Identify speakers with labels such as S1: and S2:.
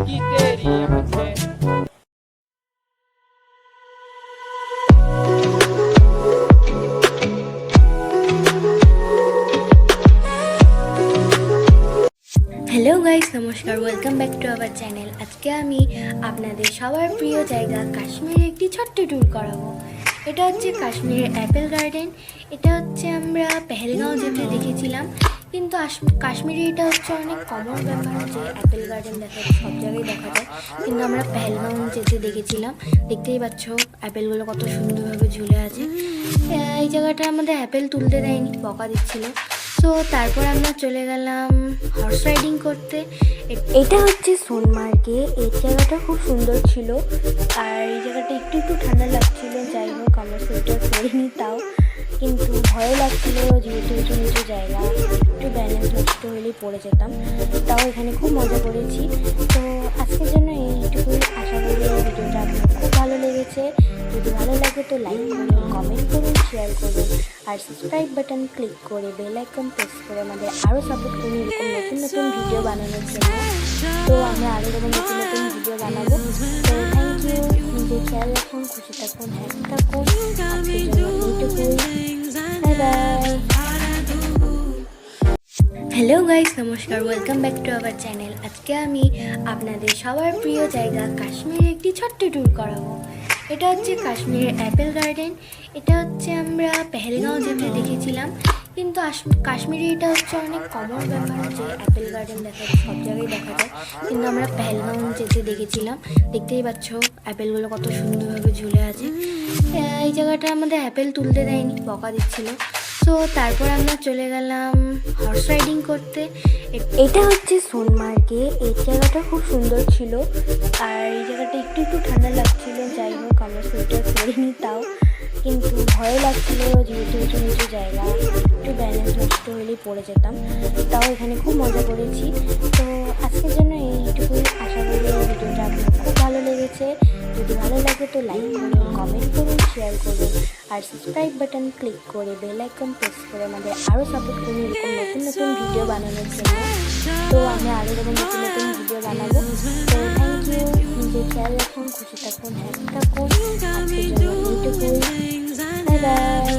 S1: কি তেরি আঁখে।
S2: Hello guys, নমস্কার, welcome back to our channel. আজকে আমি আপনাদের সবার প্রিয় জায়গা কাশ্মীরের একটি ছোট্ট ট্যুর করাবো। এটা হচ্ছে কাশ্মীরের অ্যাপেল গার্ডেন। এটা হচ্ছে আমরা পেহেলগাঁও যেতে দেখেছিলাম, কিন্তু কাশ্মীরে এটা হচ্ছে অনেক কমন ব্যাপার যে অ্যাপেল গার্ডেন দেখা যায়, সব জায়গায় দেখা যায়, কিন্তু আমরা পেহেলগাঁও যেতে দেখেছিলাম। দেখতেই পাচ্ছ অ্যাপেলগুলো কত সুন্দরভাবে ঝুলে আছে। এই জায়গাটা আমাদের অ্যাপেল তুলতে দেয়নি, বকা দিচ্ছিল। তো তারপর আমরা চলে গেলাম হর্স রাইডিং করতে। এটা হচ্ছে সোনমার্গে। এই জায়গাটা খুব সুন্দর ছিল, আর এই জায়গাটা একটু একটু ঠান্ডা লাগছিল। যাই হোক, আমরা সোয়েটার পরিনি, তাও কিন্তু ভয় লাগছিল যেহেতু উঁচু নিচু জায়গা, একটু ব্যালেন্স নষ্ট হলেই পড়ে যেতাম। তাও এখানে খুব মজা করেছি। তো আজকের জন্য এইটুকুই। আশা করি ভিডিওটা আপনার খুব ভালো লেগেছে। যদি ভালো লাগে তো লাইক করুন, কমেন্ট করুন, শেয়ার করুন, আর সাবস্ক্রাইব বাটন ক্লিক করে বেল আইকন প্রেস করে আমাদের আরও সাপোর্ট করুন এরকম নতুন নতুন ভিডিও বানানোর জন্য। তো আমরা আরও এরকম নতুন নতুন ভিডিও বানাবো। তো থ্যাংক ইউ। নিজের খেয়াল রাখুন, খুশি থাকুন, হ্যাপি থাকুন। আজকের জন্য এইটুকুই। Bye bye. হ্যালো গাইস, নমস্কার, welcome back to our channel. আজকে আমি আপনাদের সবার প্রিয় জায়গা কাশ্মীরের একটি ছোট্ট ট্যুর করাবো। এটা হচ্ছে কাশ্মীরের অ্যাপেল গার্ডেন। এটা হচ্ছে আমরা পেহেলগাঁও যেতে দেখেছিলাম, কিন্তু কাশ্মীরে এটা হচ্ছে অনেক কমন ব্যাপার যে অ্যাপেল গার্ডেন দেখা যায়, সব জায়গায় দেখা যায়, কিন্তু আমরা পেহেলগাঁও যেতে দেখেছিলাম। দেখতেই পাচ্ছ অ্যাপেলগুলো কত সুন্দরভাবে ঝুলে আছে। এই জায়গাটা আমাদের অ্যাপেল তুলতে দেয়নি, বকা দিচ্ছিল। তো তারপর আমরা চলে গেলাম হর্স রাইডিং করতে। এটা হচ্ছে সোনমার্গে। এই জায়গাটা খুব সুন্দর ছিল, আর এই জায়গাটা একটু একটু ঠান্ডা লাগছিল। যাই হোক, আমরা সোয়েটার পরিনি, তাও কিন্তু ভয় লাগছিল যেহেতু উঁচু নিচু জায়গা, একটু ব্যালেন্স নষ্ট হলেই পড়ে যেতাম। তাও এখানে খুব মজা করেছি। তো আজকের জন্য এইটুকুই। আশা করি ভিডিওটা আপনার খুব ভালো লেগেছে। যদি ভালো লাগে তো লাইক করুন, কমেন্ট করুন, শেয়ার করুন, আর সাবস্ক্রাইব বাটন ক্লিক করে বেল আইকন প্রেস করে আমাদের আরও সাপোর্ট করুন এরকম নতুন নতুন ভিডিও বানানোর জন্য। তো আমরা আরও এরকম নতুন নতুন ভিডিও বানাবো। তো থ্যাংক ইউ। নিজের খেয়াল রাখুন, খুশি থাকুন, হ্যাপি থাকুন। আজকের জন্য এইটুকুই। Bye bye.